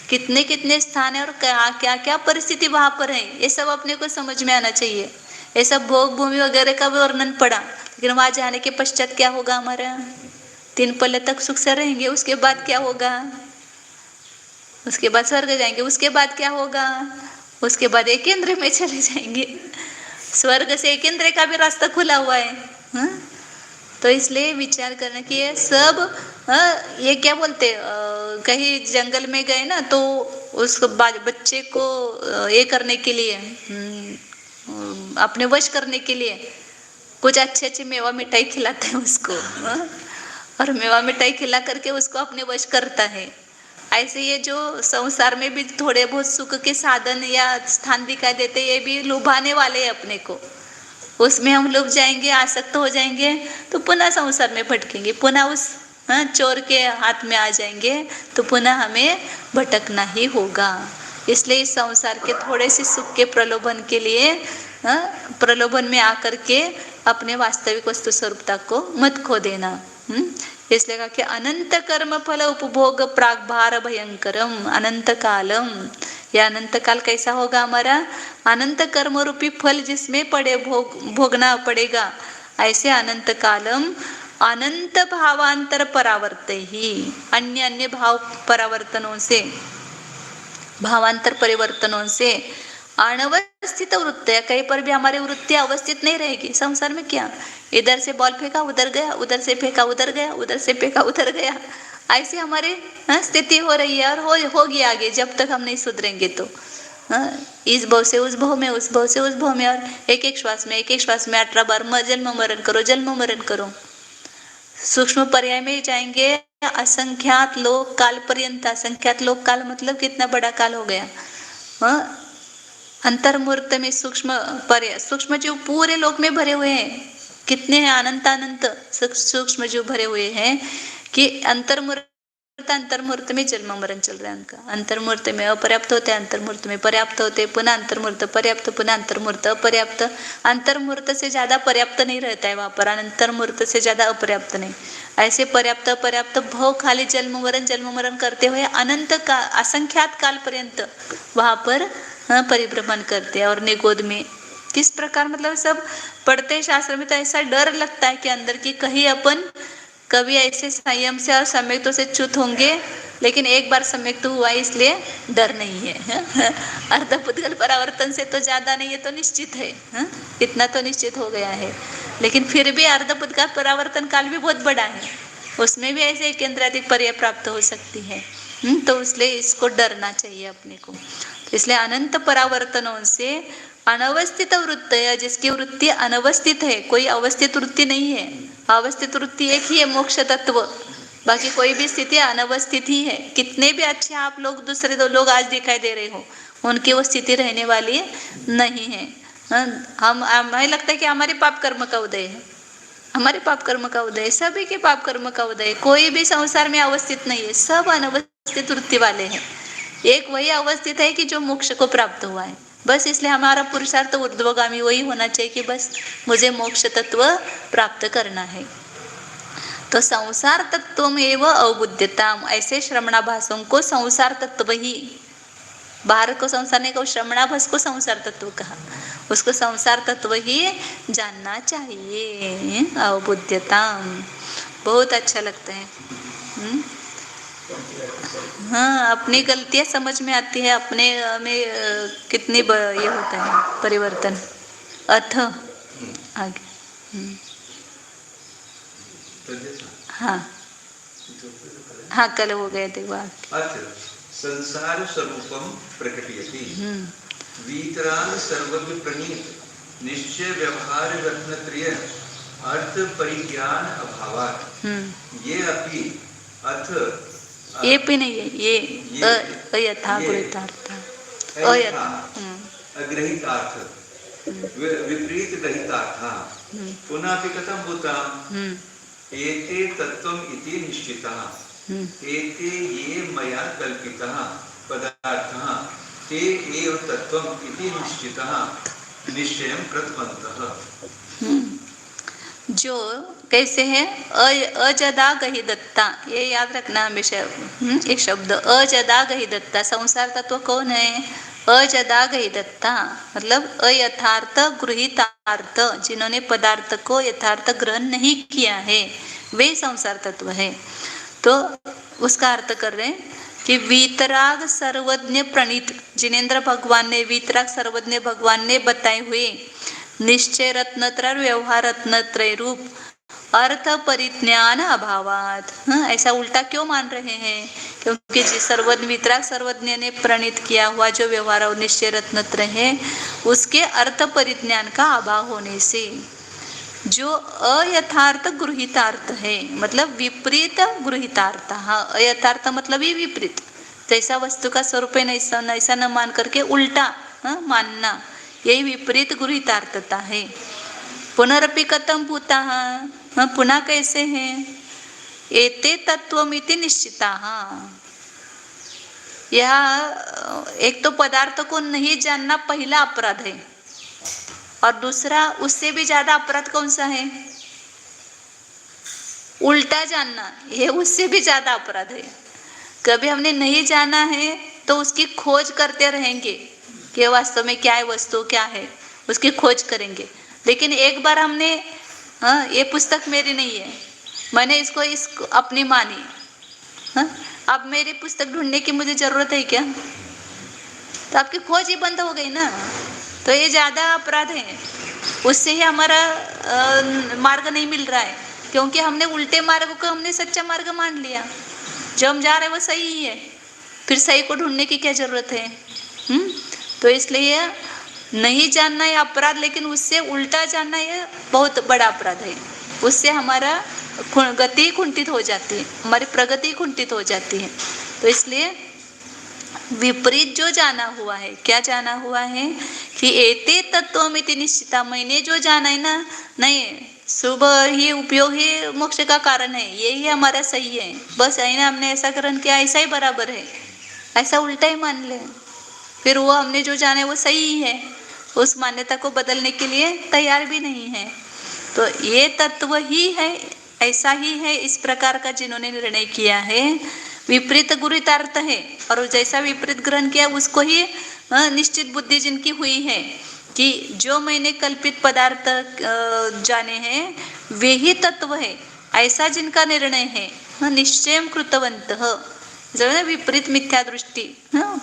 कितने कितने स्थान है और क्या क्या परिस्थिति वहां पर है, ये सब अपने को समझ में आना चाहिए। ये सब भोग भूमि वगैरह का वर्णन पड़ा, लेकिन वहां जाने के पश्चात क्या होगा, हमारा 3 पल तक सुख से रहेंगे, उसके बाद क्या होगा, उसके बाद स्वर्ग जाएंगे, उसके बाद क्या होगा, उसके बाद एक इंद्र में चले जाएंगे। स्वर्ग से एक इंद्र का भी रास्ता खुला हुआ है। तो इसलिए विचार करना कि ये सब ये क्या बोलते, कहीं जंगल में गए ना तो उस बच्चे को ये करने के लिए, अपने वश करने के लिए कुछ अच्छे अच्छे मेवा मिठाई खिलाते हैं उसको, और मेवा मिठाई खिला करके उसको अपने वश करता है। ऐसे ये जो संसार में भी थोड़े बहुत सुख के साधन या स्थान दिखाई देते, ये भी लुभाने वाले हैं अपने को, उसमें हम लोग जाएंगे, आसक्त हो जाएंगे तो पुनः संसार में भटकेंगे, पुनः उस चोर के हाथ में आ जाएंगे तो पुनः हमें भटकना ही होगा। इसलिए इस संसार के थोड़े से सुख के प्रलोभन के लिए, प्रलोभन में आकर के अपने वास्तविक वस्तु स्वरूपता को मत खो देना। इसलिए कहा कि अनंत कर्म फल उपभोग प्रागभार भयंकरम अनंत कालम। यह अनंत काल कैसा होगा हमारा, अनंत कर्म रूपी फल जिसमें पड़े भोगना पड़ेगा, ऐसे अनंत कालम अनंत भावांतर परावर्त ही, अन्य अन्य भाव परावर्तनों से, भावांतर परिवर्तनों से अनवस्थित वृत्तियां, कहीं पर भी हमारी वृत्तियां अवस्थित नहीं रहेगी। संसार में क्या, इधर से बॉल फेंका उधर गया, उधर से फेंका उधर गया, उधर से फेंका उधर गया, ऐसी हमारी स्थिति हो रही है और होगी आगे, जब तक हम नहीं सुधरेंगे तो। इस भव से उस भव में, उस भव से उस भव में, और एक एक श्वास में 18 बार जन्म मरण करो, जन्म मरण करो। सूक्ष्म पर्याय में जाएंगे, असंख्यात लोक काल पर्यंत। असंख्यात लोक काल मतलब कितना बड़ा काल हो गया। अंतर्मुहूर्त में सूक्ष्म पर्याय, सूक्ष्म जीव पूरे लोक में भरे हुए हैं, कितने हैं, अनंत अनंत सूक्ष्म जीव भरे हुए हैं कि अंतर्मुहूर्त में जन्म मरण चल रहा है उनका। अंतर्मुहूर्त में अपर्याप्त होते, अंतर्मुहूर्त में पर्याप्त होते, पुनः अंतर्मुहूर्त पर्याप्त, पुनः अंतर्मुहूर्त अपर्याप्त। अंतर्मुहूर्त से ज्यादा पर्याप्त नहीं रहता है वहां पर, अंतर्मुहूर्त से ज्यादा अपर्याप्त नहीं। ऐसे पर्याप्त पर्याप्त भव खाली जन्म मरण करते हुए अनंत का असंख्यात काल पर्यंत वहां पर परिभ्रमण करते हैं। और निगोद में किस प्रकार, मतलब सब पढ़ते शास्त्र में तो ऐसा डर लगता है कि अंदर की कहीं अपन कभी ऐसे संयम से और सम्यक्तों से च्युत होंगे, लेकिन एक बार सम्यक्त हुआ इसलिए डर नहीं है। अर्धपुद्गल परावर्तन से तो ज्यादा नहीं है तो निश्चित है, इतना तो निश्चित हो गया है। लेकिन फिर भी अर्धपुद्गल परावर्तन काल भी बहुत बड़ा है, उसमें भी ऐसे केंद्राधिक पर्याय प्राप्त हो सकती है। तो इसलिए इसको डरना चाहिए अपने को। तो इसलिए अनंत परावर्तनों से अनवस्थित वृत्ति है, जिसकी वृत्ति अनवस्थित है, कोई अवस्थित वृत्ति नहीं है। अवस्थित वृत्ति एक ही है, मोक्ष तत्व, बाकी कोई भी स्थिति अनवस्थित ही है। कितने भी अच्छे आप लोग दूसरे दो लोग आज दिखाई दे रहे हो, उनकी वो स्थिति रहने वाली नहीं है। हमें लगता है कि हमारे पाप कर्म का उदय है, हमारे पाप कर्म का उदय, सभी के पाप कर्म का उदय, कोई भी संसार में अवस्थित नहीं है, सब अनवस्थित वृत्ति वाले हैं। एक वही अवस्थित है कि जो मोक्ष को प्राप्त हुआ है, बस। इसलिए हमारा पुरुषार्थ ऊर्ध्वगामी वही होना चाहिए कि बस मुझे मोक्ष तत्व प्राप्त करना है। तो संसार तत्व में एवं अवबुद्धता, ऐसे श्रवणाभासों को संसार तत्व ही, बाहर को संसार ने कहा, श्रवणाभास को संसार तत्व कहा। उसको संसार तत्व ही जानना चाहिए। अवबुद्धता बहुत अच्छा लगता है। हाँ, अपनी गलतियाँ समझ में आती है, अपने में कितनी ये होता है परिवर्तन। अथ आगे हाँ हाँ, कल हो गए थे बात। अथ संसार स्वरूपम प्रकटयति वीतराग सर्वज्ञ प्रणीत निश्चय व्यवहार रत्नत्रय अर्थ परिज्ञान अभावात् ये अपि अथ ये भी नहीं है, ये अयथा गृहीतार्थ अग्रहितार्थ विपरीत ग्रहितार्थ पुनः अपि कथं भूतम् एते तत्त्वम् इति निश्चितः एते ये मया कल्पितः पदार्थः ते एव तत्त्वम् इति निश्चितः निश्चयं कृतवन्तः। जो कैसे है अजदा गहि दत्ता, ये याद रखना हमेशा। एक शब्द अजदा गहि दत्ता, संसार तत्व कौन है? अजदा गहि दत्ता मतलब अयथार्थ गृहीतार्थ, जिन्होंने पदार्थ को यथार्थ ग्रहण नहीं किया है वे संसार तत्व है। तो उसका अर्थ कर रहे हैं कि वीतराग सर्वज्ञ प्रणीत, जिनेन्द्र भगवान ने, वीतराग सर्वज्ञ भगवान ने बताए हुए निश्चय रत्नत्रय व्यवहार रत्नत्रय रूप अर्थ परिज्ञान अभावात। ऐसा उल्टा क्यों मान रहे हैं? क्योंकि जिस सर्वज्ञ वीतराग सर्वज्ञ ने प्रणीत किया हुआ जो व्यवहार और निश्चय रत्नत्रय है उसके अर्थ परिज्ञान का अभाव होने से जो अयथार्थ गृहीतार्थ है, मतलब विपरीत गृहीतार्थ। हाँ, अयथार्थ मतलब ही विपरीत, जैसा वस्तु का स्वरूप है ऐसा न मान करके उल्टा मानना, यही विपरीत गृहीतार्थता है। पुनरपि कथं भूताः, पुनः कैसे हैं? एते तत्त्वमिति निश्चिताः। यह एक तो पदार्थ को नहीं जानना पहला अपराध है, और दूसरा उससे भी ज्यादा अपराध कौन सा है? उल्टा जानना, ये उससे भी ज्यादा अपराध है। कभी हमने नहीं जाना है तो उसकी खोज करते रहेंगे कि वास्तव में क्या है, वस्तु क्या है, उसकी खोज करेंगे। लेकिन एक बार हमने ये पुस्तक मेरी नहीं है, मैंने इसको अपनी मानी, अब मेरी पुस्तक ढूंढने की मुझे जरूरत है क्या? तो आपकी खोज ही बंद हो गई ना। तो ये ज्यादा अपराध है, उससे ही हमारा मार्ग नहीं मिल रहा है, क्योंकि हमने उल्टे मार्ग को हमने सच्चा मार्ग मान लिया। जो हम जा रहे हैं वो सही ही है, फिर सही को ढूंढने की क्या जरूरत है? तो इसलिए नहीं जानना ये अपराध, लेकिन उससे उल्टा जानना ये बहुत बड़ा अपराध है। उससे हमारा गति कुंठित हो जाती है, हमारी प्रगति कुंठित हो जाती है। तो इसलिए विपरीत जो जाना हुआ है, क्या जाना हुआ है कि एते तत्त्वमिति निश्चिता, मैंने जो जाना है ना, नहीं शुभ ही उपयोग ही मोक्ष का कारण है, यही हमारा सही है, बस है ना, हमने ऐसा ग्रहण किया ऐसा ही बराबर है, ऐसा उल्टा ही मान ले, फिर वो हमने जो जाना है वो सही ही है, उस मान्यता को बदलने के लिए तैयार भी नहीं है। तो ये तत्व ही है, ऐसा ही है, इस प्रकार का जिन्होंने निर्णय किया है विपरीत गृहीतार्थ है, और जैसा विपरीत ग्रहण किया उसको ही निश्चित बुद्धि जिनकी हुई है कि जो मैंने कल्पित पदार्थ जाने हैं वे ही तत्व है, ऐसा जिनका निर्णय है निश्चयं कृतवन्तः। जब विपरीत मिथ्या दृष्टि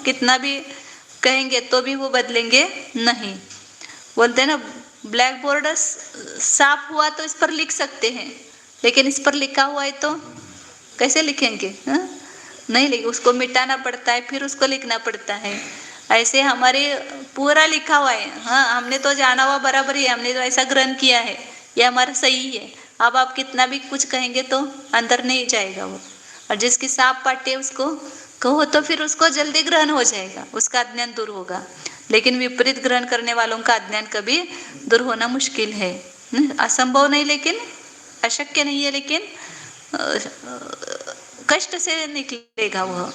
कितना भी कहेंगे तो भी वो बदलेंगे नहीं। बोलते हैं ना, ब्लैक बोर्ड साफ हुआ तो इस पर लिख सकते हैं, लेकिन इस पर लिखा हुआ है तो कैसे लिखेंगे? नहीं लिख, उसको मिटाना पड़ता है, फिर उसको लिखना पड़ता है। ऐसे हमारे पूरा लिखा हुआ है, हाँ हमने तो जाना हुआ बराबर ही, हमने तो ऐसा ग्रहण किया है, ये हमारा सही है। अब आप कितना भी कुछ कहेंगे तो अंदर नहीं जाएगा वो, और जिसकी साफ पाटी है उसको कहो तो फिर उसको जल्दी ग्रहण हो जाएगा, उसका अज्ञान दूर होगा। लेकिन विपरीत ग्रहण करने वालों का अज्ञान कभी दूर होना मुश्किल है, असंभव नहीं, लेकिन अशक्य नहीं है, लेकिन कष्ट से निकलेगा वह।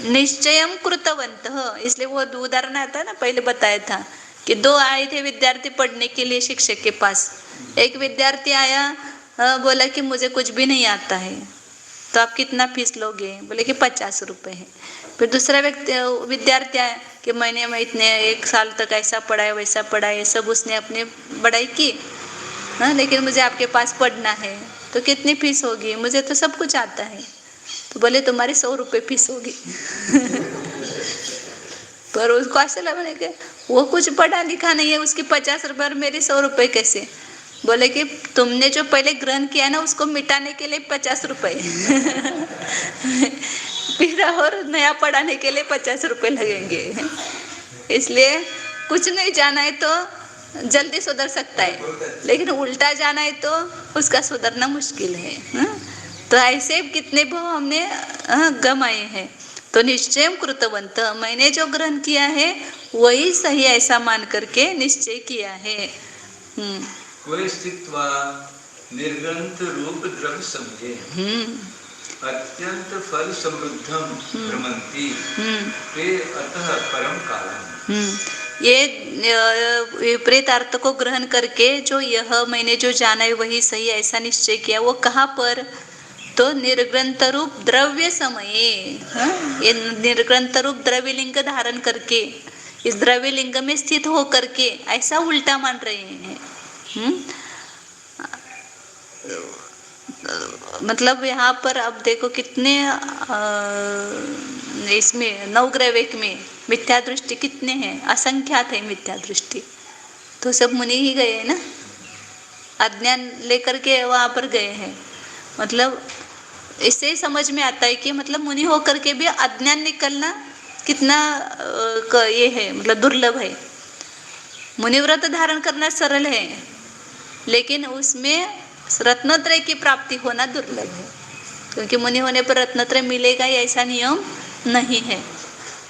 निश्चयं कृतवन्तः, इसलिए वो उदाहरण आता है ना, पहले बताया था कि दो आए थे विद्यार्थी पढ़ने के लिए शिक्षक के पास। एक विद्यार्थी आया, बोला कि मुझे कुछ भी नहीं आता है, तो आप कितना फीस लोगे? बोले कि 50 रुपये है। फिर दूसरा विद्यार्थी आया कि मैंने मैं इतने 1 साल तक ऐसा पढ़ाया वैसा पढ़ाया, सब उसने अपने पढ़ाई की, हाँ, लेकिन मुझे आपके पास पढ़ना है, तो कितनी फीस होगी? मुझे तो सब कुछ आता है। तो बोले तुम्हारी 100 रुपये फीस होगी। पर उसको ऐसा लगा कि वो कुछ पढ़ा लिखा नहीं है, उसकी 50 रुपये और मेरी 100 रुपये कैसे? बोले कि तुमने जो पहले ग्रहण किया ना उसको मिटाने के लिए 50 रुपये। फिर और नया पढ़ाने के लिए 50 रुपये लगेंगे। इसलिए कुछ नहीं जाना है तो जल्दी सुधर सकता है, लेकिन उल्टा जाना है तो उसका सुधरना मुश्किल है। तो ऐसे कितने भाव हमने गमाए हैं। तो निश्चय कृतवंत, मैंने जो ग्रहण किया है वही सही ऐसा मान करके निश्चय किया है। कोई स्थित्वा निर्ग्रंथ रूप द्रव्य समझे अत्यंत फल समृद्धम भ्रमंती ते अतः परम कालम। ये विपरीत अर्थ को ग्रहण करके जो यह मैंने जो जाना है वही सही ऐसा निश्चय किया, वो कहाँ पर? तो निर्ग्रंथ रूप द्रव्य समये, ये निर्ग्रंथ रूप द्रव्य लिंग धारण करके, इस द्रव्य लिंग में स्थित हो करके ऐसा उल्टा मान रहे हैं। मतलब यहाँ पर अब देखो कितने इसमें नवग्रह में मिथ्या दृष्टि कितने हैं, असंख्यात है मिथ्या दृष्टि। तो सब मुनि ही गए हैं ना, अज्ञान लेकर के वहाँ पर गए हैं। मतलब इससे समझ में आता है कि मतलब मुनि होकर के भी अज्ञान निकलना कितना ये है, मतलब दुर्लभ है। मुनिव्रत धारण करना सरल है, लेकिन उसमें रत्नत्रय की प्राप्ति होना दुर्लभ है, क्योंकि मुनि होने पर रत्नत्रय मिलेगा ही ऐसा नियम नहीं है।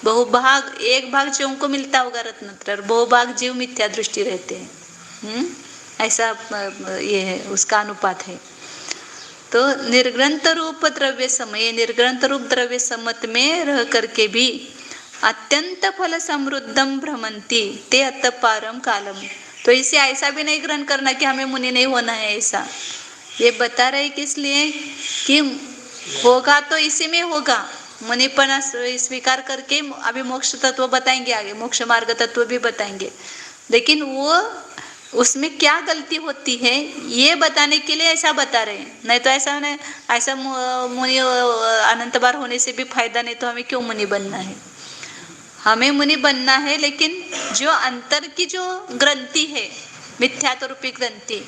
बहुभाग, एक भाग जीवों को मिलता होगा रत्नत्रय, बहुभाग जीव मिथ्या दृष्टि रहते हैं। ऐसा ये है, उसका अनुपात है। तो निर्ग्रंथ रूप द्रव्य समय, निर्ग्रंथ रूप द्रव्य सम्मत में रह करके भी अत्यंत फल समृद्धम भ्रमंती ते अतपारम कालम। तो इसे ऐसा भी नहीं ग्रहण करना कि हमें मुनि नहीं होना है, ऐसा ये बता रहे किस लिए कि होगा तो इसी में होगा। मुनिपना स्वीकार करके अभी मोक्ष तत्व बताएंगे, आगे मोक्ष मार्ग तत्व भी बताएंगे, लेकिन वो उसमें क्या गलती होती है ये बताने के लिए ऐसा बता रहे हैं। नहीं तो ऐसा नहीं, ऐसा मुनि अनंत बार होने से भी फायदा नहीं, तो हमें क्यों मुनि बनना है? हमें मुनि बनना है, लेकिन जो अंतर की जो ग्रंथि है, मिथ्यात्व रूपी ग्रंथि,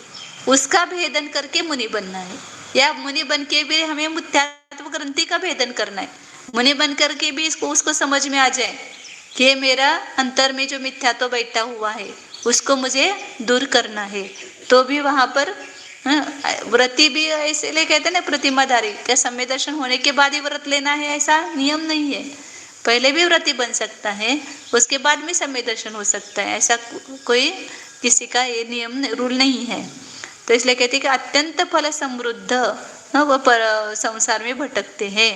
उसका भेदन करके मुनि बनना है। या मुनि बन के भी हमें मिथ्यात्व ग्रंथि का भेदन करना है। मुनि बन करके भी उसको समझ में आ जाए कि मेरा अंतर में जो मिथ्यात्व बैठा हुआ है उसको मुझे दूर करना है। तो भी वहाँ पर व्रति भी इसलिए कहते हैं ना प्रतिमाधारी, क्या समय दर्शन होने के बाद ही व्रत लेना है ऐसा नियम नहीं है। पहले भी व्रति बन सकता है, उसके बाद में समय दर्शन हो सकता है, ऐसा कोई किसी का ये नियम रूल नहीं है। तो इसलिए कहते हैं कि अत्यंत फल समृद्ध वह पर संसार में भटकते हैं।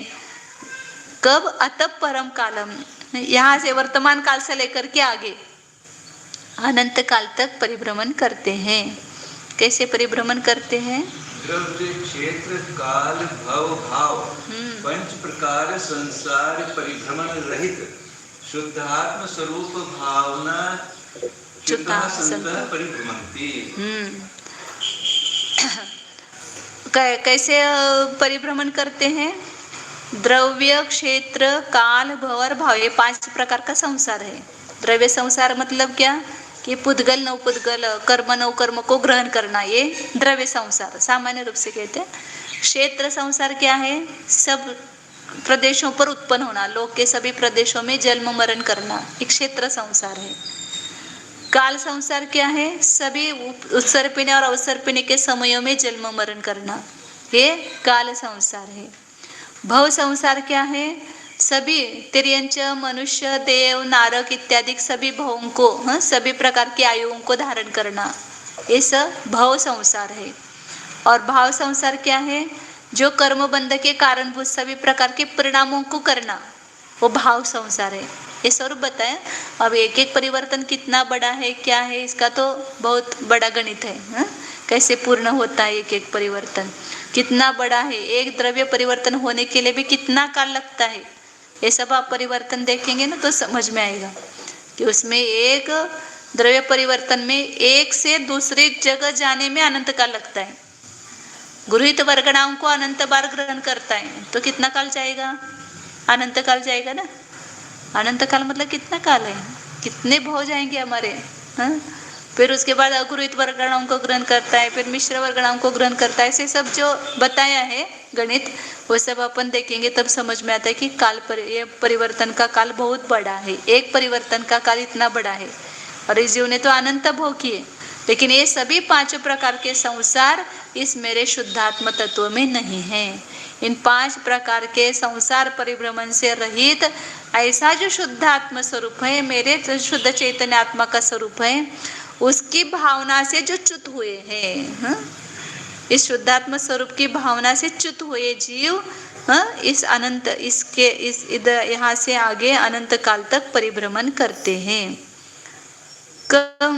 कब? अतः परम कालम, यहाँ से वर्तमान काल से लेकर के आगे अनंत काल तक परिभ्रमण करते हैं। कैसे परिभ्रमण करते हैं? द्रव्य क्षेत्र काल भव भाव पंच प्रकार संसार परिभ्रमण रहित शुद्धात्म स्वरूप भावना चित्तः संतः परिभ्रमन्ति। कैसे परिभ्रमण करते हैं? द्रव्य क्षेत्र काल भव और भाव, ये 5 प्रकार का संसार है। द्रव्य संसार मतलब क्या कि पुद्गल नवपुद्गल कर्म नवकर्म को ग्रहण करना, ये द्रव्य संसार सामान्य रूप से कहते हैं। क्षेत्र संसार क्या है? सब प्रदेशों पर उत्पन्न होना, लोक के सभी प्रदेशों में जन्म मरण करना, एक क्षेत्र संसार है। काल संसार क्या है? सभी उत्सर्पिणी और अवसर्पिणी के समयों में जन्म मरण करना, ये काल संसार है। भव संसार क्या है? सभी तिर्यंच मनुष्य देव नारक इत्यादि सभी भवों को, सभी प्रकार की आयुओं को धारण करना, ये सब भव संसार है। और भाव संसार क्या है? जो कर्म बंध के कारणभूत सभी प्रकार के परिणामों को करना, वो भाव संसार है। ये स्वरूप बताया। अब एक एक परिवर्तन कितना बड़ा है क्या है, इसका तो बहुत बड़ा गणित है, कैसे पूर्ण होता है एक एक परिवर्तन। कितना बड़ा है, एक द्रव्य परिवर्तन होने के लिए भी कितना काल लगता है। ये सब आप परिवर्तन देखेंगे ना तो समझ में आएगा कि उसमें एक द्रव्य परिवर्तन में एक से दूसरी जगह जाने में अनंत काल लगता है। गृहीत वर्गणाओं को अनंत बार ग्रहण करता है तो कितना काल जाएगा, अनंत काल जाएगा ना। अनंत काल मतलब कितना काल है, कितने भाव जाएंगे हमारे। हाँ, फिर उसके बाद अगुरुहित वर्गणाओं को ग्रहण करता है, फिर मिश्र वर्गणाओं को ग्रहण करता है। ऐसे सब जो बताया है गणित वो सब अपन देखेंगे तब समझ में आता है कि काल पर ये परिवर्तन का काल बहुत बड़ा है। एक परिवर्तन का काल इतना बड़ा है और इस जीव ने तो अनंत भोग किए, लेकिन ये सभी पांचों प्रकार के संसार इस मेरे शुद्धात्म तत्व में नहीं है। इन 5 प्रकार के संसार परिभ्रमण से रहित ऐसा जो शुद्धात्म स्वरूप है, मेरे जो शुद्ध चैतन्य आत्मा का स्वरूप है, उसकी भावना से जो च्युत हुए हैं, इस शुद्धात्म स्वरूप की भावना से च्युत हुए जीव इस अनंत इसके इस यहाँ से आगे अनंत काल तक परिभ्रमण करते हैं। कम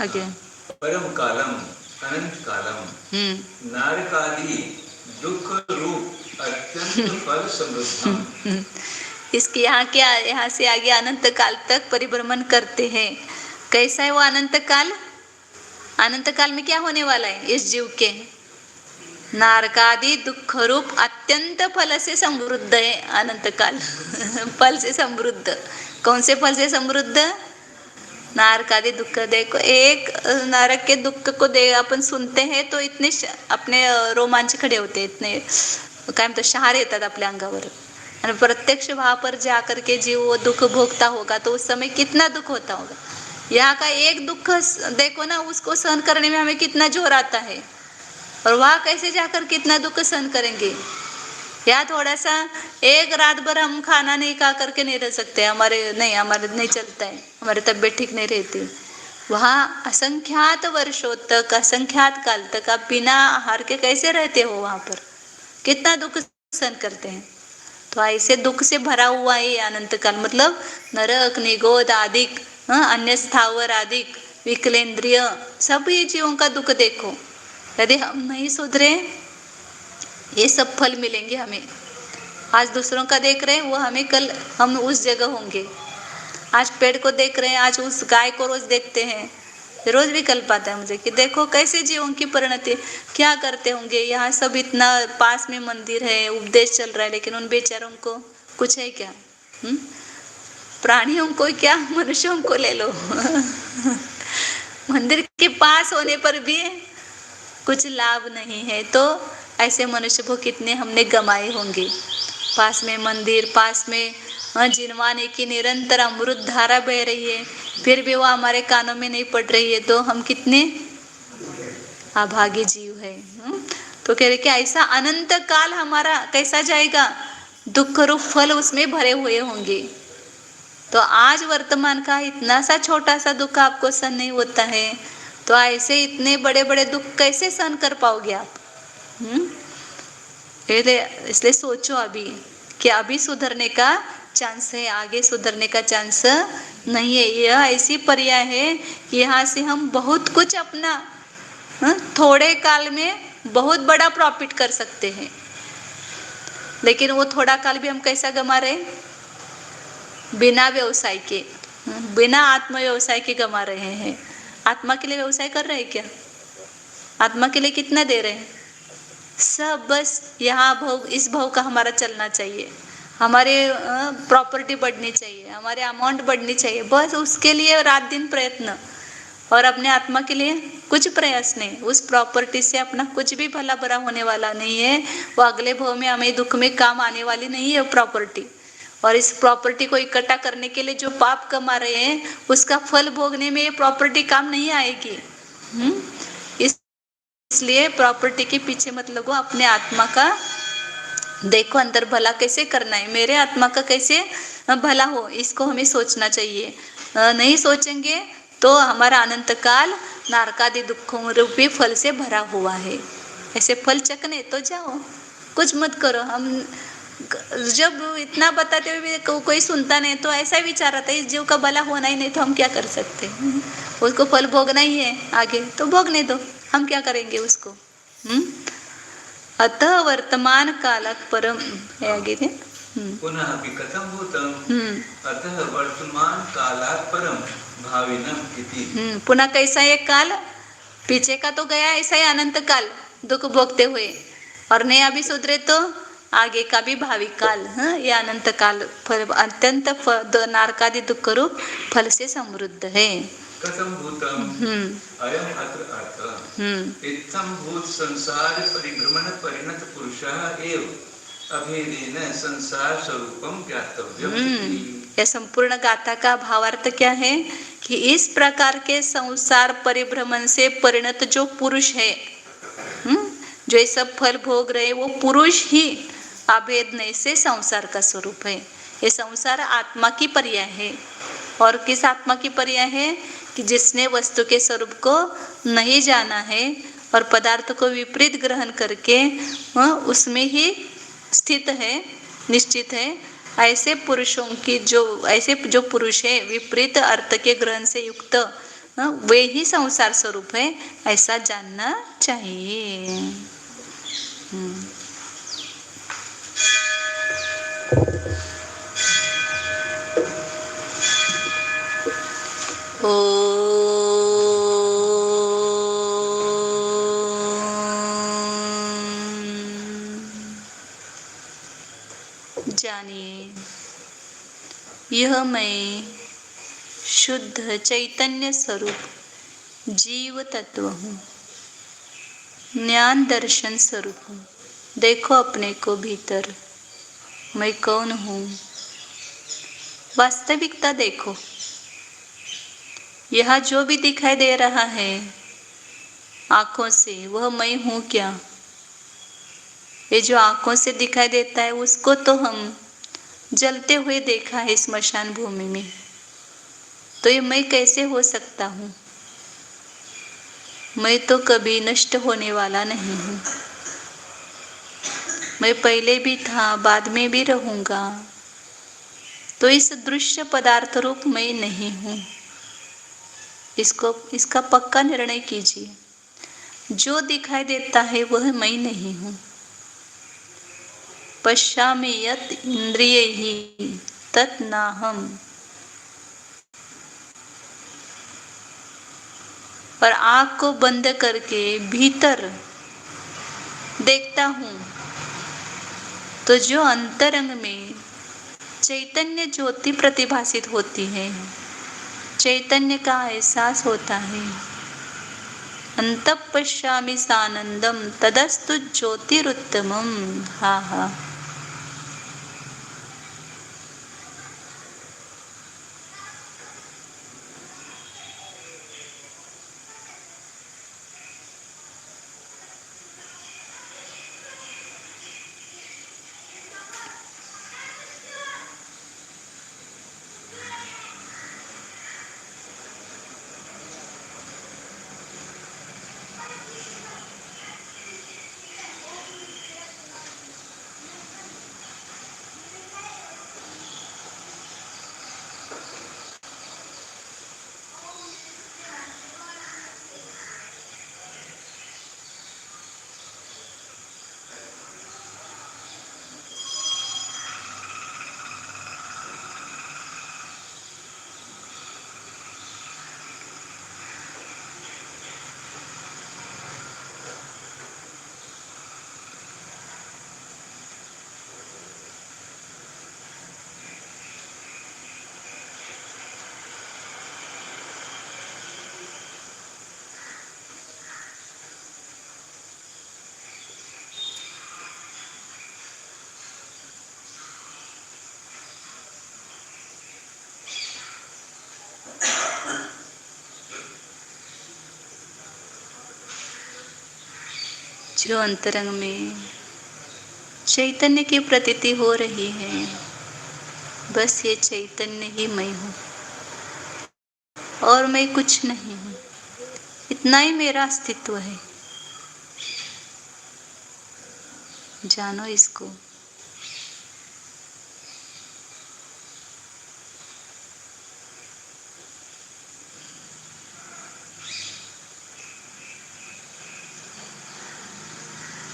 आगे परम कालम अनंत कालम नारकादि दुख रूप अत्यंत फल समृद्धम। इसके यहाँ से आगे अनंत काल तक परिभ्रमण करते हैं। कैसा है वो अनंत काल? अनंत काल में क्या होने वाला है इस जीव के? नारकादि दुख रूप अत्यंत फल से समृद्ध है अनंत काल। फल से समृद्ध, कौन से फल से समृद्ध? नारकादि दुख। देखो एक नरक के दुख को दे अपन सुनते हैं तो इतने अपने रोमांच खडे होते, इतने काय म्हणतो शहारे येतात आपल्या अंगावर, आणि प्रत्यक्ष वहां पर जाकर के जीव वो दुख भोगता होगा तो उस समय कितना दुख होता होगा। यहाँ का एक दुख देखो ना, उसको सहन करने में हमें कितना जोर आता है, और वहाँ कैसे जाकर कितना दुख सहन करेंगे। या थोड़ा सा एक रात भर हम खाना नहीं खा करके नहीं रह सकते, हमारे नहीं चलता है, हमारी तबीयत ठीक नहीं रहती। वहाँ असंख्यात वर्षों तक, असंख्यात काल तक आप बिना आहार के कैसे रहते हो, वहाँ पर कितना दुख सहन करते हैं। तो ऐसे दुख से भरा हुआ है अनंत काल, मतलब नरक, निगोद आदिक, अन्य स्थावर आदिक, विकलेंद्रिय, सभी जीवों का दुख देखो। यदि हम नहीं सुधरे ये सब फल मिलेंगे हमें। आज दूसरों का देख रहे हैं, वो हमें कल हम उस जगह होंगे। आज पेड़ को देख रहे हैं, आज उस गाय को रोज देखते हैं, रोज भी कल पाता है मुझे कि देखो कैसे जीवों की परिणति क्या करते होंगे। यहाँ सब इतना पास में मंदिर है, उपदेश चल रहा है, लेकिन उन बेचारों को कुछ है क्या? प्राणियों को क्या, मनुष्यों को ले लो। मंदिर के पास होने पर भी कुछ लाभ नहीं है। तो ऐसे मनुष्य को कितने हमने गमाए होंगे। पास में मंदिर, पास में जिनवाने की निरंतर अमृत धारा बह रही है, फिर भी वो हमारे कानों में नहीं पड़ रही है, तो हम कितने अभागी जीव है। तो कह रहे कि ऐसा अनंत काल हमारा कैसा जाएगा, दुख रूप फल उसमें भरे हुए होंगे। तो आज वर्तमान का इतना सा छोटा सा दुख आपको सहन नहीं होता है, तो ऐसे इतने बड़े बड़े दुख कैसे सहन कर पाओगे आप? इसलिए सोचो अभी कि अभी सुधरने का चांस है, आगे सुधरने का चांस नहीं है। यह ऐसी पर्याय है कि यहाँ से हम बहुत कुछ अपना थोड़े काल में बहुत बड़ा प्रॉफिट कर सकते हैं, लेकिन वो थोड़ा काल भी हम कैसा गमा रहे? बिना व्यवसाय के, बिना आत्म व्यवसाय के गमा रहे हैं। आत्मा के लिए व्यवसाय कर रहे हैं क्या? आत्मा के लिए कितना दे रहे हैं? सब बस यहाँ भोग, इस भोग का हमारा चलना चाहिए, हमारे प्रॉपर्टी बढ़नी चाहिए, हमारे अमाउंट बढ़नी चाहिए, बस उसके लिए रात दिन प्रयत्न, और अपने आत्मा के लिए कुछ प्रयास नहीं। उस प्रॉपर्टी से अपना कुछ भी भला बुरा होने वाला नहीं है। वो अगले भव में हमें दुख में काम आने वाली नहीं है प्रॉपर्टी। और इस प्रॉपर्टी को इकट्ठा करने के लिए जो पाप कमा रहे हैं, उसका फल भोगने में ये प्रॉपर्टी काम नहीं आएगी। इसलिए प्रॉपर्टी के पीछे मत लगो, अपने आत्मा का देखो अंदर भला कैसे करना है, मेरे आत्मा का कैसे भला हो, इसको हमें सोचना चाहिए। नहीं सोचेंगे तो हमारा अनंत काल नारकादि दुखों रूपी फल से भरा हुआ है। ऐसे फल चखने तो जाओ, कुछ मत करो। हम जब इतना बताते हुए भी कोई सुनता नहीं, तो ऐसा विचार आता है इस जीव का भला होना ही नहीं तो हम क्या कर सकते हैं, उसको फल भोगना ही है आगे, तो भोगने दो, हम क्या करेंगे उसको। अतः वर्तमान कालात परम है आगे थे। पुनः अपि कथं भूतम् अतः वर्तमान कालात् परम भाविनम इति। पुनः कैसा है काल, पीछे का तो गया, ऐसा ही अनंत काल दुख भोगते हुए, और नहीं अभी सुधरे तो आगे का भी भावी काल, ये अनंत काल फल अत्यंत नारकादि दुख रूप फल से समृद्ध है। कथं भूतम् अयम अत्र अर्थः इत्थं भूत संसार परिभ्रमण परिणत पुरुषः एव अभेदेन संसार स्वरूपम ज्ञातव्यम् इति। यह संपूर्ण गाथा का भावार्थ क्या है कि इस प्रकार के संसार परिभ्रमण से परिणत जो पुरुष है, जो ये सब फल भोग रहे, वो पुरुष ही अभेदने से संसार का स्वरूप है। ये संसार आत्मा की पर्याय है। और किस आत्मा की पर्याय है कि जिसने वस्तु के स्वरूप को नहीं जाना है और पदार्थ को विपरीत ग्रहण करके उसमें ही स्थित है, निश्चित है। ऐसे पुरुषों की ऐसे जो पुरुष है विपरीत अर्थ के ग्रहण से युक्त, वे ही संसार स्वरूप है, ऐसा जानना चाहिए। जानिए, यह मैं शुद्ध चैतन्य स्वरूप जीव तत्व हूँ, ज्ञान दर्शन स्वरूप हूँ। देखो अपने को भीतर, मैं कौन हूँ, वास्तविकता देखो। यह जो भी दिखाई दे रहा है आंखों से, वह मैं हूँ क्या? ये जो आंखों से दिखाई देता है उसको तो हम जलते हुए देखा है स्मशान भूमि में, तो ये मैं कैसे हो सकता हूँ? मैं तो कभी नष्ट होने वाला नहीं हूँ। मैं पहले भी था, बाद में भी रहूँगा। तो इस दृश्य पदार्थ रूप मैं नहीं हूँ। इसका पक्का निर्णय कीजिए। जो दिखाई देता है वह मैं नहीं हूँ। पश्यामि यत् इंद्रियैः तत् नाहम्। और आँख को बंद करके भीतर देखता हूँ तो जो अंतरंग में चैतन्य ज्योति प्रतिभासित होती है, चैतन्य का एहसास होता है। अंतः पश्यामि सानंदम तदस्तु ज्योतिरुत्तमम। हा हा। जो अंतरंग में चैतन्य की प्रतीति हो रही है, बस ये चैतन्य ही मैं हूँ और मैं कुछ नहीं हूँ। इतना ही मेरा अस्तित्व है। जानो इसको।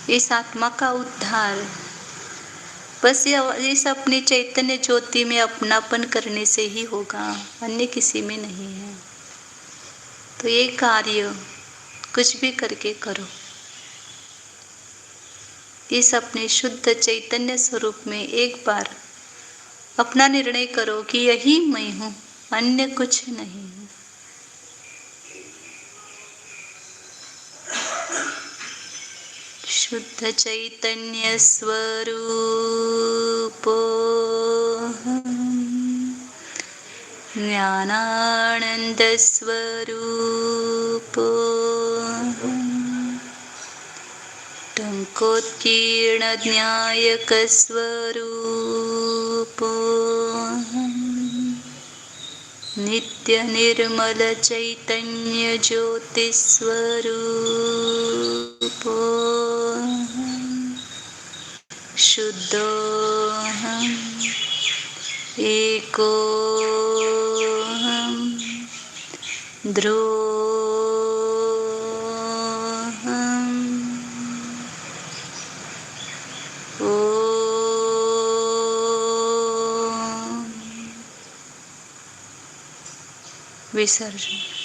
इस आत्मा का उद्धार बस इस अपनी चैतन्य ज्योति में अपनापन करने से ही होगा, अन्य किसी में नहीं है। तो ये कार्य कुछ भी करके करो, इस अपने शुद्ध चैतन्य स्वरूप में एक बार अपना निर्णय करो कि यही मैं हूँ, अन्य कुछ नहीं है। शुद्ध चैतन्य स्वरूपो ज्ञानानंद स्वरूपो टंकोत्कीर्ण ज्ञायक स्वरूपो नित्य निर्मल चैतन्य ज्योति स्वरूपो शुद्धोऽहम् एकोऽहम् ध्रुवोऽहम् ॐ विसर्जन।